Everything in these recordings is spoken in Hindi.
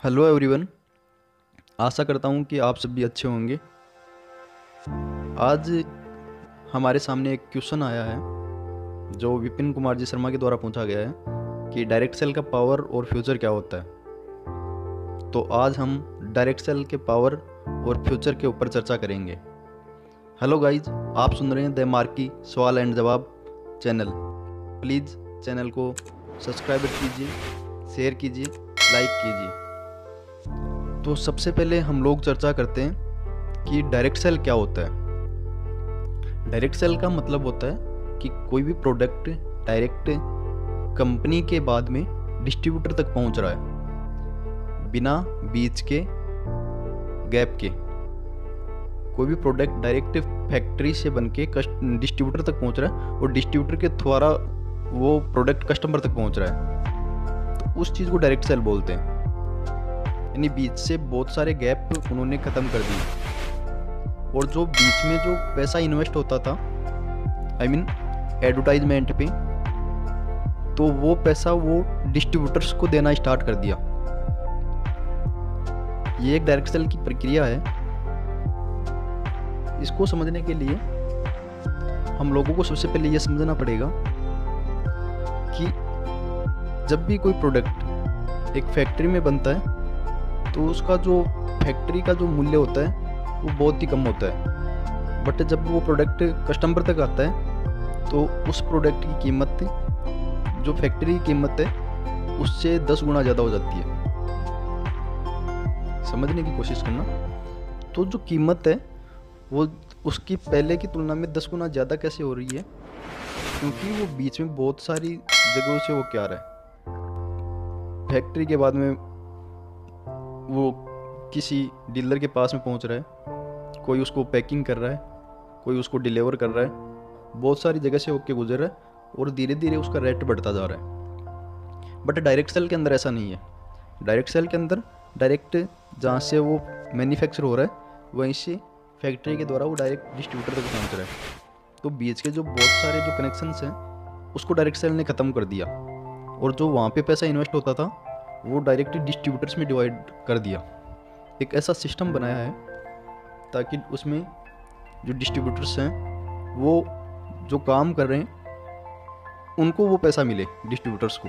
Hello everyone. आशा करता हूँ कि आप सब भी अच्छे होंगे। आज हमारे सामने एक क्वेश्चन आया है जो विपिन कुमार जी शर्मा के द्वारा पूछा गया है कि डायरेक्ट सेल का पावर और फ्यूचर क्या होता है। तो आज हम डायरेक्ट सेल के पावर और फ्यूचर के ऊपर चर्चा करेंगे। हेलो गाइज, आप सुन रहे हैं द मार्की सवाल एंड जवाब चैनल। प्लीज़ चैनल को सब्सक्राइब कीजिए, शेयर कीजिए, लाइक कीजिए। तो सबसे पहले हम लोग चर्चा करते हैं कि डायरेक्ट सेल क्या होता है। डायरेक्ट सेल का मतलब होता है कि कोई भी प्रोडक्ट डायरेक्ट कंपनी के बाद में डिस्ट्रीब्यूटर तक पहुंच रहा है बिना बीच के गैप के। कोई भी प्रोडक्ट डायरेक्ट फैक्ट्री से बन के डिस्ट्रीब्यूटर तक पहुंच रहा है और डिस्ट्रीब्यूटर के द्वारा वो प्रोडक्ट कस्टमर तक पहुंच रहा है, तो उस चीज़ को डायरेक्ट सेल बोलते हैं। यानी बीच से बहुत सारे गैप उन्होंने ख़त्म कर दिए और जो बीच में जो पैसा इन्वेस्ट होता था एडवर्टाइजमेंट पे, तो वो पैसा वो डिस्ट्रीब्यूटर्स को देना स्टार्ट कर दिया। ये एक डायरेक्ट सेल की प्रक्रिया है। इसको समझने के लिए हम लोगों को सबसे पहले ये समझना पड़ेगा कि जब भी कोई प्रोडक्ट एक फैक्ट्री में बनता है तो उसका जो फैक्ट्री का जो मूल्य होता है वो बहुत ही कम होता है, बट जब वो प्रोडक्ट कस्टमर तक आता है तो उस प्रोडक्ट की कीमत जो फैक्ट्री की कीमत है उससे 10 गुना ज़्यादा हो जाती है। समझने की कोशिश करना। तो जो कीमत है वो उसकी पहले की तुलना में 10 गुना ज़्यादा कैसे हो रही है? क्योंकि वो बीच में बहुत सारी जगहों से वो क्या रहा है, फैक्ट्री के बाद में वो किसी डीलर के पास में पहुंच रहा है, कोई उसको पैकिंग कर रहा है, कोई उसको डिलीवर कर रहा है, बहुत सारी जगह से होके गुजर रहा है और धीरे धीरे उसका रेट बढ़ता जा रहा है। बट डायरेक्ट सेल के अंदर ऐसा नहीं है। डायरेक्ट सेल के अंदर डायरेक्ट जहाँ से वो मैन्युफैक्चर हो रहा है वहीं से फैक्ट्री के द्वारा वो डायरेक्ट डिस्ट्रीब्यूटर तक पहुँच रहा है। तो बीच के जो बहुत सारे जो कनेक्शंस हैं उसको डायरेक्ट सेल ने ख़त्म कर दिया और जो वहाँ पे पैसा इन्वेस्ट होता था वो डायरेक्टली डिस्ट्रीब्यूटर्स में डिवाइड कर दिया। एक ऐसा सिस्टम बनाया है ताकि उसमें जो डिस्ट्रीब्यूटर्स हैं वो जो काम कर रहे हैं उनको वो पैसा मिले डिस्ट्रीब्यूटर्स को।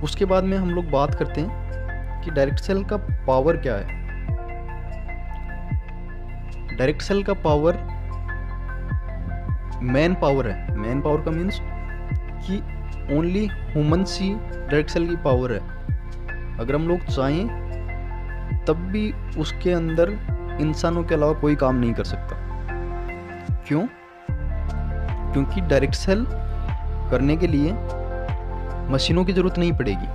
उसके बाद में हम लोग बात करते हैं कि डायरेक्ट सेल का पावर क्या है। डायरेक्ट सेल का पावर मैन पावर है। मैन पावर का मीन्स कि ओनली ह्यूमन्स ही डायरेक्ट सेल की पावर है। अगर हम लोग चाहें तब भी उसके अंदर इंसानों के अलावा कोई काम नहीं कर सकता। क्यों? क्योंकि डायरेक्ट सेल करने के लिए मशीनों की ज़रूरत नहीं पड़ेगी,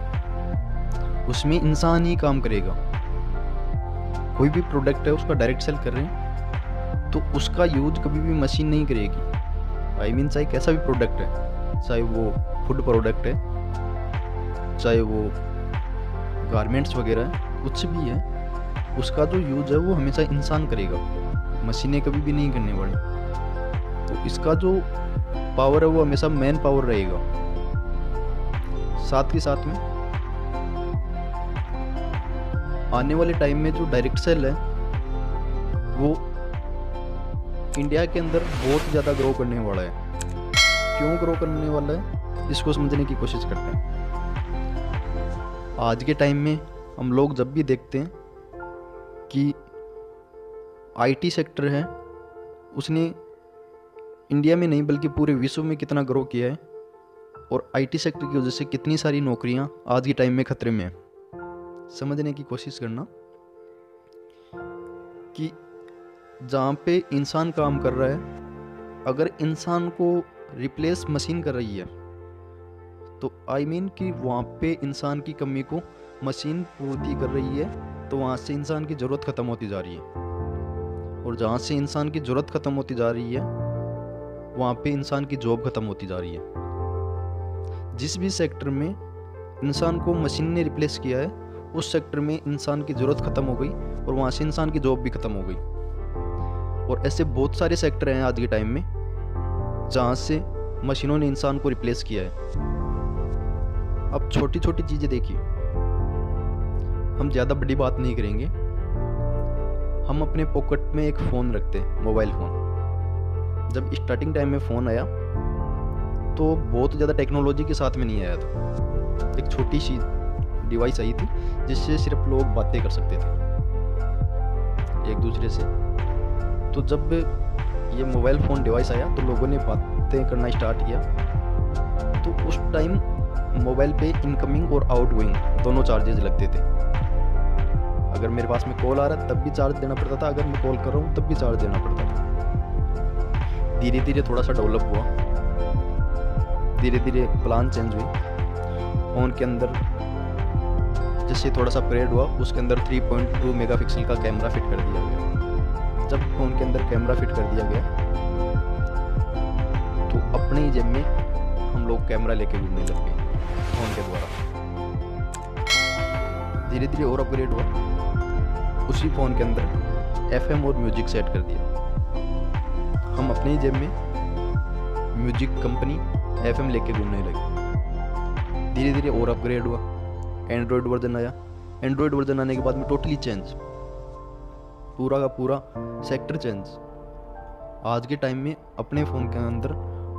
उसमें इंसान ही काम करेगा। कोई भी प्रोडक्ट है उसका डायरेक्ट सेल कर रहे हैं तो उसका यूज कभी भी मशीन नहीं करेगी। चाहे कैसा भी प्रोडक्ट है, चाहे वो फूड प्रोडक्ट है, चाहे वो गारमेंट्स वगैरह है, कुछ भी है, उसका जो यूज है वो हमेशा इंसान करेगा, मशीनें कभी भी नहीं करने वाली। तो इसका जो पावर है वो हमेशा मैन पावर रहेगा। साथ के साथ में आने वाले टाइम में जो डायरेक्ट सेल है वो इंडिया के अंदर बहुत ज़्यादा ग्रो करने वाला है। क्यों ग्रो करने वाला है इसको समझने की कोशिश करते हैं। आज के टाइम में हम लोग जब भी देखते हैं कि आईटी सेक्टर है उसने इंडिया में नहीं बल्कि पूरे विश्व में कितना ग्रो किया है और आईटी सेक्टर की वजह से कितनी सारी नौकरियां आज के टाइम में खतरे में है। समझने की कोशिश करना कि जहाँ पे इंसान काम कर रहा है, अगर इंसान को रिप्लेस मशीन कर रही है तो कि वहाँ पे इंसान की कमी को मशीन पूर्ति कर रही है, तो वहाँ से इंसान की ज़रूरत ख़त्म होती जा रही है। और जहाँ से इंसान की ज़रूरत ख़त्म होती जा रही है वहाँ पे इंसान की जॉब ख़त्म होती जा रही है। जिस भी सेक्टर में इंसान को मशीन ने रिप्लेस किया है उस सेक्टर में इंसान की ज़रूरत ख़त्म हो गई और वहाँ से इंसान की जॉब भी ख़त्म हो गई। और ऐसे बहुत सारे सेक्टर हैं आज के टाइम में जहाँ से मशीनों ने इंसान को रिप्लेस किया है। अब छोटी छोटी चीज़ें देखिए, हम ज़्यादा बड़ी बात नहीं करेंगे। हम अपने पॉकेट में एक फ़ोन रखते हैं, मोबाइल फ़ोन। जब स्टार्टिंग टाइम में फ़ोन आया तो बहुत ज़्यादा टेक्नोलॉजी के साथ में नहीं आया था। एक छोटी सी डिवाइस आई थी जिससे सिर्फ लोग बातें कर सकते थे एक दूसरे से। तो जब ये मोबाइल फ़ोन डिवाइस आया तो लोगों ने बातें करना स्टार्ट किया। तो उस टाइम मोबाइल पे इनकमिंग और आउटगोइंग दोनों चार्जेस लगते थे। अगर मेरे पास में कॉल आ रहा है तब भी चार्ज देना पड़ता था, अगर मैं कॉल कर रहा हूँ तब भी चार्ज देना पड़ता था। धीरे धीरे थोड़ा सा डेवलप हुआ, धीरे धीरे प्लान चेंज हुई। फ़ोन के अंदर जैसे थोड़ा सा अपग्रेड हुआ, उसके अंदर 3.2 मेगापिक्सल का कैमरा फिट कर दिया गया। जब फ़ोन के अंदर कैमरा फिट कर दिया गया तो अपने ही जेब में हम लोग कैमरा लेके घूमने लग गए फ़ोन के द्वारा। धीरे धीरे और अपग्रेड हुआ, उसी फ़ोन के अंदर FM और म्यूजिक सेट कर दिया। हम अपने ही जेब में म्यूजिक कंपनी FM लेके घूमने लगे। धीरे धीरे और अपग्रेड हुआ, एंड्रॉयड वर्जन आया। एंड्रॉयड वर्जन आने के बाद में टोटली चेंज, पूरा का पूरा सेक्टर चेंज। आज के टाइम में अपने फ़ोन के अंदर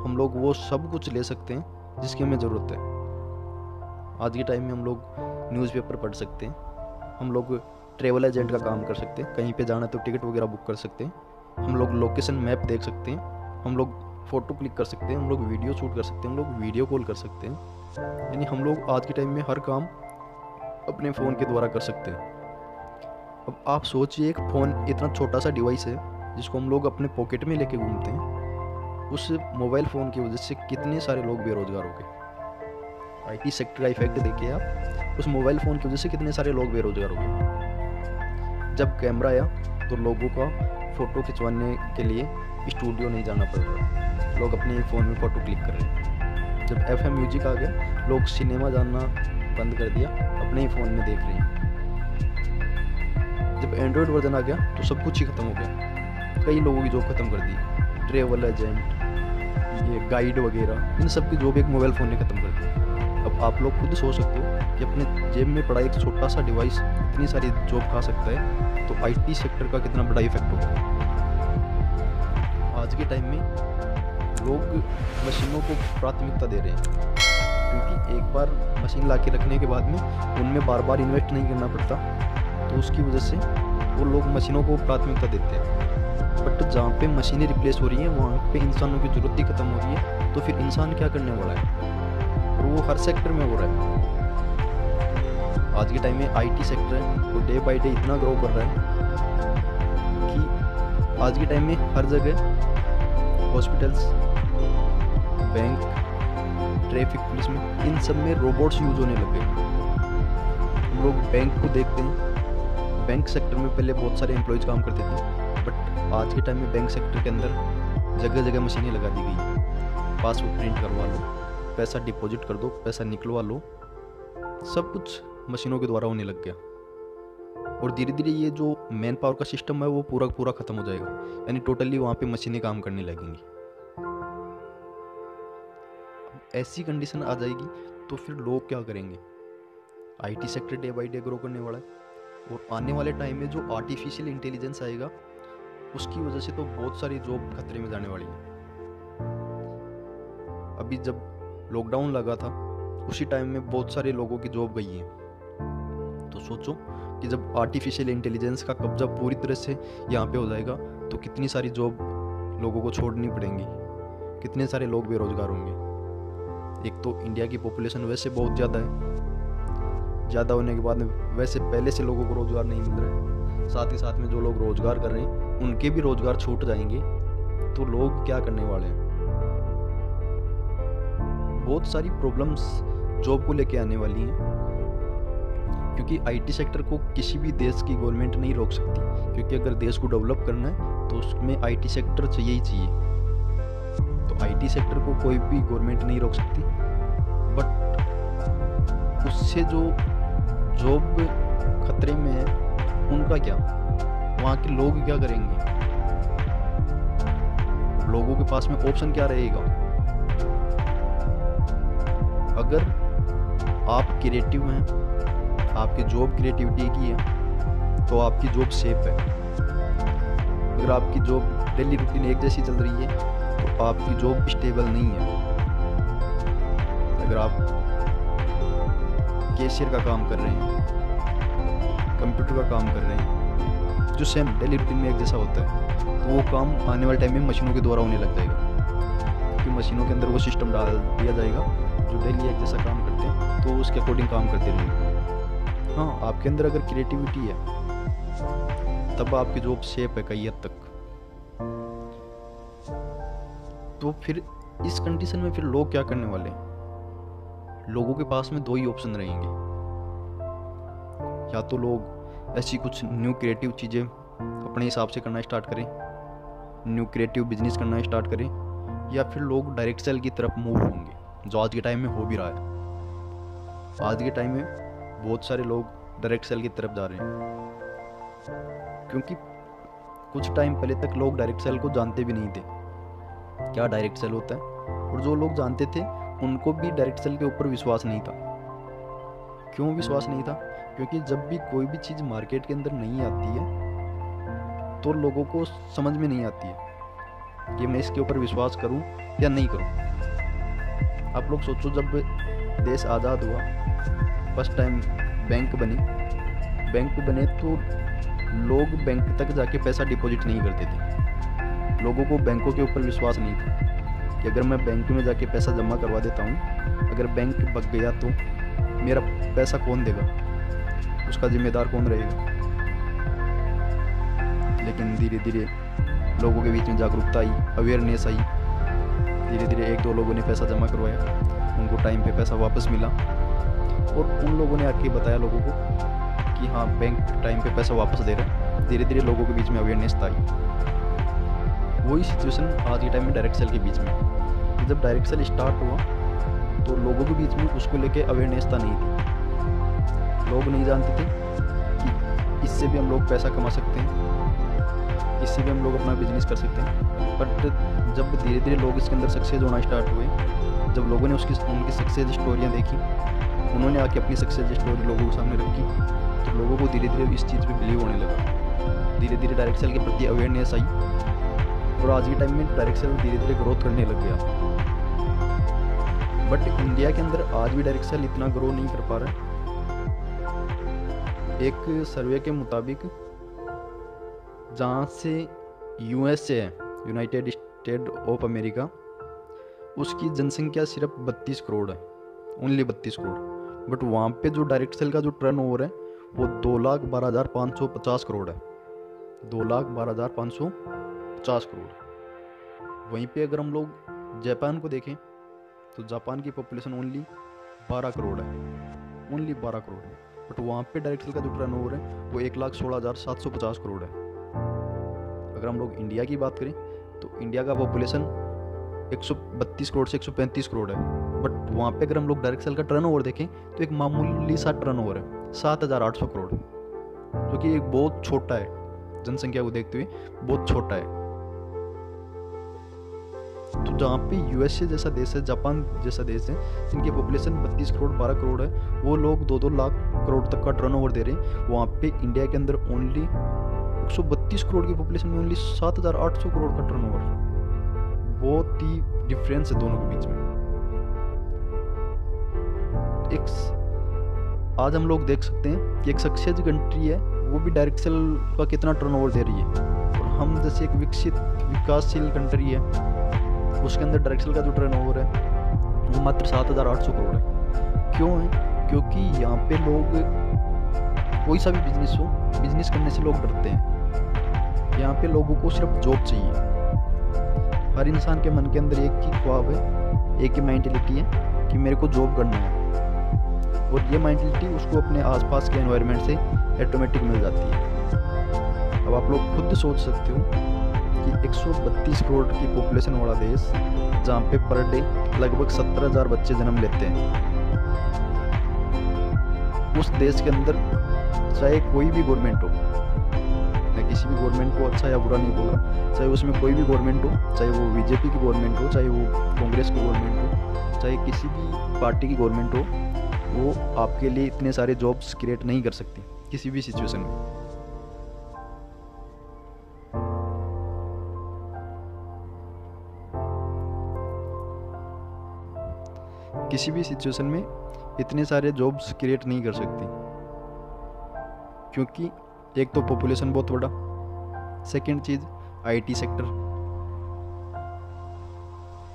हम लोग वो सब कुछ ले सकते हैं जिसकी हमें ज़रूरत है। आज के टाइम में हम लोग न्यूज़पेपर पढ़ सकते हैं, हम लोग ट्रैवल एजेंट का काम कर सकते हैं, कहीं पे जाना तो टिकट वगैरह बुक कर सकते हैं, हम लोग लोकेशन मैप देख सकते हैं, हम लोग फ़ोटो क्लिक कर सकते हैं, हम लोग वीडियो शूट कर सकते हैं, हम लोग वीडियो कॉल कर सकते हैं। यानी हम लोग आज के टाइम में हर काम अपने फ़ोन के द्वारा कर सकते हैं। अब आप सोचिए, एक फ़ोन इतना छोटा सा डिवाइस है जिसको हम लोग अपने पॉकेट में लेके घूमते हैं। उस मोबाइल फ़ोन की वजह से कितने सारे लोग बेरोज़गार हो गए। IT सेक्टर का इफेक्ट देखिए आप, उस मोबाइल फ़ोन की वजह से कितने सारे लोग बेरोज़गार हो गए। जब कैमरा आया तो लोगों का फ़ोटो खिंचवाने के लिए स्टूडियो नहीं जाना पड़ रहा, लोग अपने फ़ोन में फ़ोटो क्लिक कर रहे हैं। जब FM म्यूजिक आ गया, लोग सिनेमा जाना बंद कर दिया, अपने ही फ़ोन में देख रहे हैं। जब एंड्रॉयड वर्जन आ गया तो सब कुछ ही ख़त्म हो गया। कई लोगों की जॉब ख़त्म कर दी, ट्रैवल एजेंट, ये गाइड वगैरह, इन सब की जॉब एक मोबाइल फ़ोन ने ख़त्म कर दी। अब आप लोग खुद सोच सकते हो कि अपने जेब में पड़ा एक छोटा सा डिवाइस इतनी सारी जॉब खा सकता है, तो IT सेक्टर का कितना बड़ा इफेक्ट होगा। आज के टाइम में लोग मशीनों को प्राथमिकता दे रहे हैं, क्योंकि एक बार मशीन ला के रखने के बाद में उनमें बार बार इन्वेस्ट नहीं करना पड़ता, तो उसकी वजह से वो लोग मशीनों को प्राथमिकता देते हैं। बट जहाँ पे मशीनें रिप्लेस हो रही हैं वहाँ पे इंसानों की ज़रूरत ही खत्म हो रही है, तो फिर इंसान क्या करने वाला है। और वो हर सेक्टर में हो रहा है। आज के टाइम में IT सेक्टर है वो डे बाई डे इतना ग्रो कर रहा है कि आज के टाइम में हर जगह हॉस्पिटल्स, बैंक, ट्रैफिक पुलिस में, इन सब में रोबोट्स यूज होने लगे। हम लोग बैंक को देखते हैं, बैंक सेक्टर में पहले बहुत सारे एम्प्लॉयज काम करते थे, बट आज के टाइम में बैंक सेक्टर के अंदर जगह जगह मशीनें लगा दी गई हैं। पासबुक प्रिंट करवा लो, पैसा डिपॉजिट कर दो, पैसा निकलवा लो, सब कुछ मशीनों के द्वारा होने लग गया। और धीरे धीरे ये जो मैन पावर का सिस्टम है वो पूरा पूरा ख़त्म हो जाएगा, यानी टोटली वहाँ पे मशीनें काम करने लगेंगी। ऐसी कंडीशन आ जाएगी तो फिर लोग क्या करेंगे। IT sector day by day grow करने वाला है, और आने वाले टाइम में जो आर्टिफिशियल इंटेलिजेंस आएगा उसकी वजह से तो बहुत सारी जॉब खतरे में जाने वाली है। अभी जब लॉकडाउन लगा था उसी टाइम में बहुत सारे लोगों की जॉब गई है। तो सोचो कि जब आर्टिफिशियल इंटेलिजेंस का कब्जा पूरी तरह से यहाँ पे हो जाएगा तो कितनी सारी जॉब लोगों को छोड़नी पड़ेंगी, कितने सारे लोग बेरोजगार होंगे। एक तो इंडिया की पॉपुलेशन वैसे बहुत ज़्यादा है, ज़्यादा होने के बाद में वैसे पहले से लोगों को रोज़गार नहीं मिल रहा है, साथ ही साथ में जो लोग रोज़गार कर रहे हैं उनके भी रोज़गार छूट जाएंगे, तो लोग क्या करने वाले हैं। बहुत सारी प्रॉब्लम्स जॉब को लेके आने वाली हैं, क्योंकि IT सेक्टर को किसी भी देश की गवर्नमेंट नहीं रोक सकती, क्योंकि अगर देश को डेवलप करना है तो उसमें IT सेक्टर चाहिए ही चाहिए। तो IT सेक्टर को कोई भी गवर्नमेंट नहीं रोक सकती, बट उससे जो जॉब खतरे में है उनका क्या, वहाँ के लोग क्या करेंगे, लोगों के पास में ऑप्शन क्या रहेगा। अगर आप क्रिएटिव हैं, आपकी जॉब क्रिएटिविटी की है तो आपकी जॉब सेफ है। अगर आपकी जॉब डेली रूटीन एक जैसी चल रही है तो आपकी जॉब स्टेबल नहीं है। अगर आप कैशियर का काम कर रहे हैं, कंप्यूटर का काम कर रहे हैं, जो सेम डेली रूटीन में एक जैसा होता है, तो वो काम आने वाले टाइम में मशीनों के द्वारा होने लग जाएगा, क्योंकि मशीनों के अंदर वो सिस्टम डाल दिया जाएगा जो डेली एक जैसा काम करते हैं, तो उसके अकॉर्डिंग काम करते रहेंगे। हाँ, आपके अंदर अगर क्रिएटिविटी है तब आपकी जॉब सेफ है कई हद तक। तो फिर इस कंडीशन में फिर लोग क्या करने वाले हैं? लोगों के पास में दो ही ऑप्शन रहेंगे, या तो लोग ऐसी कुछ न्यू क्रिएटिव चीज़ें अपने हिसाब से करना स्टार्ट करें, न्यू क्रिएटिव बिजनेस करना स्टार्ट करें, या फिर लोग डायरेक्ट सेल की तरफ मूव होंगे, जो आज के टाइम में हो भी रहा है। आज के टाइम में बहुत सारे लोग डायरेक्ट सेल की तरफ जा रहे हैं, क्योंकि कुछ टाइम पहले तक लोग डायरेक्ट सेल को जानते भी नहीं थे क्या डायरेक्ट सेल होता है, और जो लोग जानते थे उनको भी डायरेक्ट सेल के ऊपर विश्वास नहीं था। क्यों विश्वास नहीं था? क्योंकि जब भी कोई भी चीज़ मार्केट के अंदर नहीं आती है तो लोगों को समझ में नहीं आती है कि मैं इसके ऊपर विश्वास करूं या नहीं करूं। आप लोग सोचो, जब देश आज़ाद हुआ, फर्स्ट टाइम बैंक बने तो लोग बैंक तक जाके पैसा डिपॉजिट नहीं करते थे। लोगों को बैंकों के ऊपर विश्वास नहीं था कि अगर मैं बैंक में जाके पैसा जमा करवा देता हूँ, अगर बैंक बग गया तो मेरा पैसा कौन देगा, उसका जिम्मेदार कौन रहेगा। लेकिन धीरे धीरे लोगों के बीच में जागरूकता आई, अवेयरनेस आई, धीरे धीरे एक दो लोगों ने पैसा जमा करवाया, उनको टाइम पे पैसा वापस मिला, और उन लोगों ने आके बताया लोगों को कि हाँ, बैंक टाइम पे पैसा वापस दे रहा है। धीरे धीरे लोगों के बीच में अवेयरनेस आई। वही सिचुएशन आज के टाइम में डायरेक्ट सेल के बीच में। जब डायरेक्ट सेल स्टार्ट हुआ तो लोगों के बीच में उसको लेके अवेयरनेस नहीं थी। लोग नहीं जानते थे कि इससे भी हम लोग पैसा कमा सकते हैं, इससे भी हम लोग अपना बिजनेस कर सकते हैं। बट जब धीरे धीरे लोग इसके अंदर सक्सेस होना स्टार्ट हुए, जब लोगों ने उनकी सक्सेस स्टोरियाँ देखी, उन्होंने आके अपनी सक्सेस स्टोरी लोगों के सामने रखी, तो लोगों को धीरे धीरे इस चीज़ पे बिलीव होने लगा। धीरे धीरे डायरेक्ट सेल के प्रति अवेयरनेस आई, और आज के टाइम में डायरेक्ट सेल धीरे धीरे ग्रोथ करने लग गया। बट इंडिया के अंदर आज भी डायरेक्ट सेल इतना ग्रो नहीं कर पा रहा। एक सर्वे के मुताबिक, जहाँ से यूएसए है, यूनाइटेड स्टेट ऑफ अमेरिका, उसकी जनसंख्या सिर्फ 32 करोड़ है, ओनली 32 करोड़। बट वहाँ पे जो डायरेक्ट सेल का जो टर्नओवर है वो 2,12,550 करोड़ है, 2,12,550 करोड़। वहीं पे अगर हम लोग जापान को देखें तो जापान की पॉपुलेशन ओनली 12 करोड़ है, ओनली 12 करोड़ है। बट वहाँ पे डायरेक्ट सेल का जो टर्नओवर है वो 1,16,750 करोड़ है। अगर हम लोग इंडिया की बात करें तो इंडिया का पॉपुलेशन 132 करोड़ से 135 करोड़ है। बट वहाँ पे अगर हम लोग डायरेक्ट सेल का टर्नओवर देखें तो एक मामूली सा टर्नओवर है, 7,800 करोड़, जो कि एक बहुत छोटा है, जनसंख्या को देखते हुए बहुत छोटा है। तो जहाँ पे यूएसए जैसा देश है, जापान जैसा देश है, जिनकी पॉपुलेशन 32 करोड़ 12 करोड़ है, वो लोग 2-2 लाख करोड़ तक का टर्नओवर दे रहे हैं। वहाँ पे इंडिया के अंदर ओनली 132 करोड़ की पॉपुलेशन में ओनली 7,800 करोड़ का टर्नओवर। बहुत ही डिफरेंस है दोनों के बीच में। आज हम लोग देख सकते हैं कि एक सक्सेस कंट्री है, वो भी डायरेक्ट सेल का कितना टर्नओवर दे रही है, और हम जैसे एक विकासशील कंट्री है, उसके अंदर डायरेक्ट सेल का जो टर्नओवर है वो मात्र 7,800 करोड़ है। क्यों है? क्योंकि यहाँ पे लोग, कोई सा भी बिजनेस हो, बिजनेस करने से लोग डरते हैं। यहाँ पे लोगों को सिर्फ जॉब चाहिए। हर इंसान के मन के अंदर एक ही ख्वाब है, एक ही मेंटालिटी है कि मेरे को जॉब करना है, और ये मेंटालिटी उसको अपने आसपास के एनवायरनमेंट से ऑटोमेटिक मिल जाती है। अब आप लोग खुद सोच सकते हो कि 132 करोड़ की पॉपुलेशन वाला देश, जहाँ पे पर डे लगभग 17,000 बच्चे जन्म लेते हैं, उस देश के अंदर चाहे कोई भी गवर्नमेंट हो, मैं किसी भी गवर्नमेंट को अच्छा या बुरा नहीं बोल रहा, चाहे उसमें कोई भी गवर्नमेंट हो, चाहे वो बीजेपी की गवर्नमेंट हो, चाहे वो कांग्रेस की गवर्नमेंट हो, चाहे किसी भी पार्टी की गवर्नमेंट हो, वो आपके लिए इतने सारे जॉब्स क्रिएट नहीं कर सकती किसी भी सिचुएशन में। किसी भी सिचुएशन में इतने सारे जॉब्स क्रिएट नहीं कर सकती, क्योंकि एक तो पॉपुलेशन बहुत बड़ा, सेकंड चीज़ आईटी सेक्टर।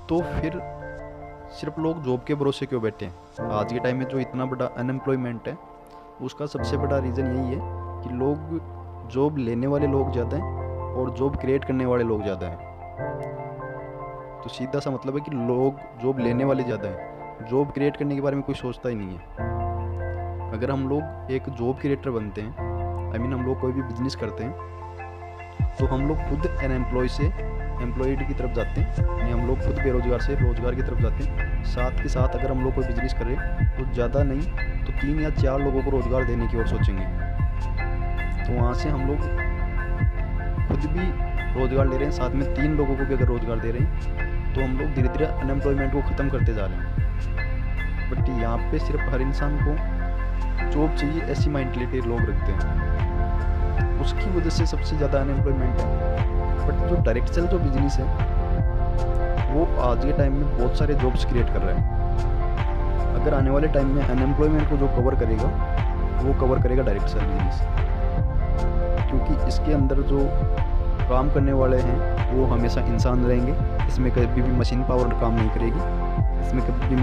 तो फिर सिर्फ लोग जॉब के भरोसे क्यों बैठे हैं? आज के टाइम में जो इतना बड़ा अनएम्प्लॉयमेंट है उसका सबसे बड़ा रीज़न यही है कि लोग, जॉब लेने वाले लोग ज़्यादा हैं और जॉब क्रिएट करने वाले लोग ज़्यादा हैं। तो सीधा सा मतलब है कि लोग, जॉब लेने वाले ज़्यादा हैं, जॉब क्रिएट करने के बारे में कोई सोचता ही नहीं है। अगर हम लोग एक जॉब क्रिएटर बनते हैं, हम लोग कोई भी बिजनेस करते हैं, तो हम लोग खुद अनएम्प्लॉय से एम्प्लॉयड की तरफ जाते हैं, यानी हम लोग खुद बेरोजगार से रोजगार की तरफ जाते हैं। साथ के साथ अगर हम लोग कोई बिजनेस कर रहे हैं तो ज़्यादा नहीं तो 3 या 4 लोगों को रोज़गार देने की ओर सोचेंगे। तो वहाँ से हम लोग खुद भी रोज़गार ले रहे हैं, साथ में 3 लोगों को भी अगर रोज़गार दे रहे हैं, तो हम लोग धीरे धीरे अनएम्प्लॉयमेंट को ख़त्म करते जा रहे हैं। बट यहाँ पे सिर्फ हर इंसान को जॉब चाहिए ऐसी मेंटलिटी लोग रखते हैं, उसकी वजह से सबसे ज़्यादा अनएम्प्लॉयमेंट है। बट जो डायरेक्ट सेल जो बिजनेस है वो आज के टाइम में बहुत सारे जॉब्स क्रिएट कर रहा है। अगर आने वाले टाइम में अनएम्प्लॉयमेंट को जो कवर करेगा वो कवर करेगा डायरेक्ट सेल बिजनेस, क्योंकि इसके अंदर जो काम करने वाले हैं वो हमेशा इंसान रहेंगे। इसमें कभी भी मशीन पावर काम नहीं करेगी, इसमें कभी भी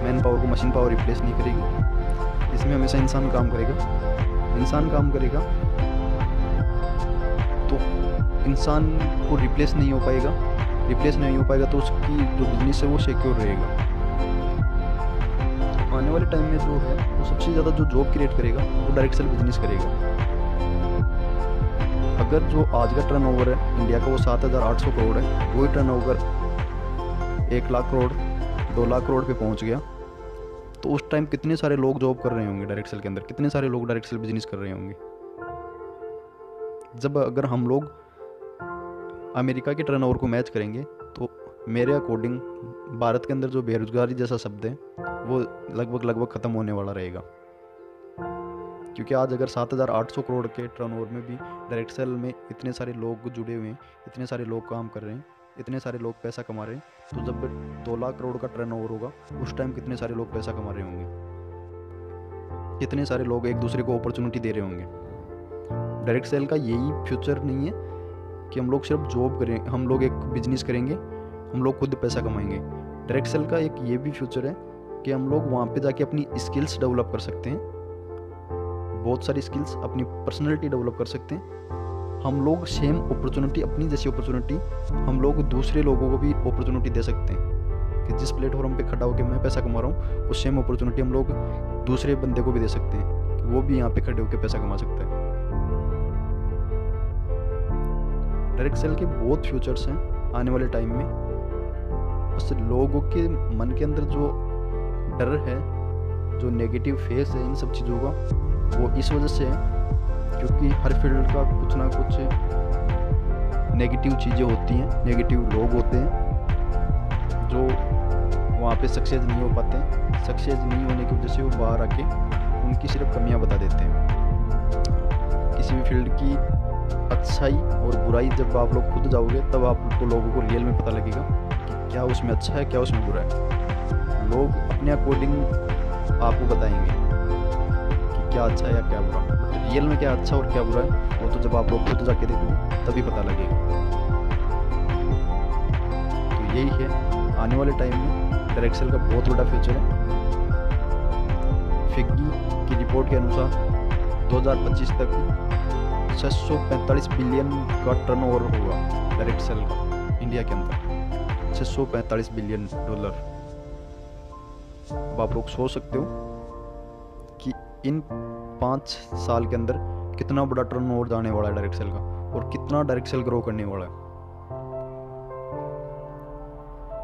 मैन पावर को मशीन पावर रिप्लेस नहीं करेगी, इसमें हमेशा इंसान काम करेगा। इंसान काम करेगा तो इंसान को रिप्लेस नहीं हो पाएगा, तो उसकी जो बिजनेस है वो सिक्योर रहेगा। तो आने वाले टाइम में जो है वो सबसे ज़्यादा जो जॉब क्रिएट करेगा वो डायरेक्ट सेल बिजनेस करेगा। अगर जो आज का टर्नओवर है इंडिया का वो 7,800 करोड़ है, वही टर्नओवर 1 लाख करोड़ 2 लाख करोड़ पे पहुंच गया, तो उस टाइम कितने सारे लोग जॉब कर रहे होंगे डायरेक्ट सेल के अंदर, कितने सारे लोग डायरेक्ट सेल बिजनेस कर रहे होंगे। जब अगर हम लोग अमेरिका के टर्नओवर को मैच करेंगे तो मेरे अकॉर्डिंग भारत के अंदर जो बेरोजगारी जैसा शब्द है वो लगभग ख़त्म होने वाला रहेगा। क्योंकि आज अगर 7,800 करोड़ के टर्नओवर में भी डायरेक्ट सेल में इतने सारे लोग जुड़े हुए हैं, इतने सारे लोग काम कर रहे हैं, इतने सारे लोग पैसा कमा रहे हैं, तो जब 2 लाख करोड़ का टर्नओवर होगा उस टाइम कितने सारे लोग पैसा कमा रहे होंगे, कितने सारे लोग एक दूसरे को अपॉर्चुनिटी दे रहे होंगे। डायरेक्ट सेल का यही फ्यूचर नहीं है कि हम लोग सिर्फ जॉब करें, हम लोग एक बिजनेस करेंगे, हम लोग खुद पैसा कमाएंगे। डायरेक्ट सेल का एक ये भी फ्यूचर है कि हम लोग वहाँ पे जाके अपनी स्किल्स डेवलप कर सकते हैं, बहुत सारी स्किल्स, अपनी पर्सनैलिटी डेवलप कर सकते हैं। हम लोग सेम अपॉर्चुनिटी, अपनी जैसी अपॉर्चुनिटी हम लोग दूसरे लोगों को भी अपॉर्चुनिटी दे सकते हैं कि जिस प्लेटफॉर्म पे खड़ा होकर मैं पैसा कमा रहा हूँ वो सेम अपॉर्चुनिटी हम लोग दूसरे बंदे को भी दे सकते हैं कि वो भी यहाँ पे खड़े होकर पैसा कमा सकता है। डायरेक्ट सेल के बहुत फ्यूचर्स हैं आने वाले टाइम में, बस लोगों के मन के अंदर जो डर है, जो नेगेटिव फेस है इन सब चीज़ों का, वो इस वजह से है क्योंकि हर फील्ड का कुछ ना कुछ नेगेटिव चीज़ें होती हैं, नेगेटिव लोग होते हैं जो वहाँ पे सक्सेस नहीं हो पाते। सक्सेस नहीं होने की वजह से वो बाहर आके उनकी सिर्फ कमियाँ बता देते हैं। किसी भी फील्ड की अच्छाई और बुराई जब आप लोग खुद जाओगे तब आपको लोगों को रियल में पता लगेगा कि क्या उसमें अच्छा है, क्या उसमें बुरा है। लोग अपने अकॉर्डिंग आपको बताएंगे कि क्या अच्छा है या क्या बुरा, रियल में क्या अच्छा और क्या बुरा है वो तो जब आप लोग खुद जाके देखोगे तभी पता लगेगा। तो यही है आने वाले टाइम में डायरेक्ट सेल का बहुत बड़ा फ्यूचर है। फिग्गी की रिपोर्ट के अनुसार 2025 तक 645 बिलियन का टर्नओवर होगा डायरेक्ट सेल का इंडिया के अंदर, 645 बिलियन डॉलर। अब आप लोग सोच सकते हो कि इन 5 साल के अंदर कितना बड़ा टर्नओवर जाने वाला है डायरेक्ट सेल का और कितना डायरेक्ट सेल ग्रो करने वाला है।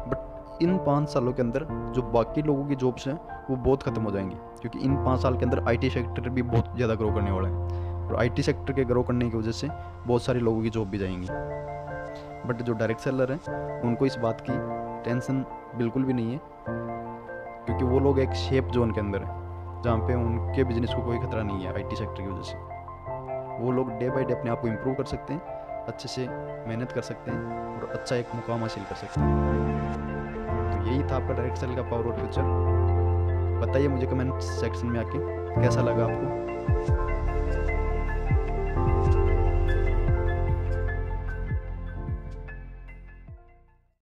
बट इन 5 सालों के अंदर जो बाकी लोगों की जॉब्स हैं वो बहुत ख़त्म हो जाएंगी, क्योंकि इन 5 साल के अंदर आईटी सेक्टर भी बहुत ज़्यादा ग्रो करने वाला है और आईटी सेक्टर के ग्रो करने की वजह से बहुत सारे लोगों की जॉब भी जाएंगी। बट जो डायरेक्ट सेलर हैं उनको इस बात की टेंशन बिल्कुल भी नहीं है, क्योंकि वो लोग एक सेफ जोन के अंदर है। जहाँ पे उनके बिजनेस को कोई खतरा नहीं है आईटी सेक्टर की वजह से। वो लोग डे बाय डे अपने आप को इम्प्रूव कर सकते हैं, अच्छे से मेहनत कर सकते हैं और अच्छा एक मुकाम हासिल कर सकते हैं। तो यही था आपका डायरेक्ट सेल का पावर और फ्यूचर। बताइए मुझे कमेंट सेक्शन में आके कैसा लगा आपको।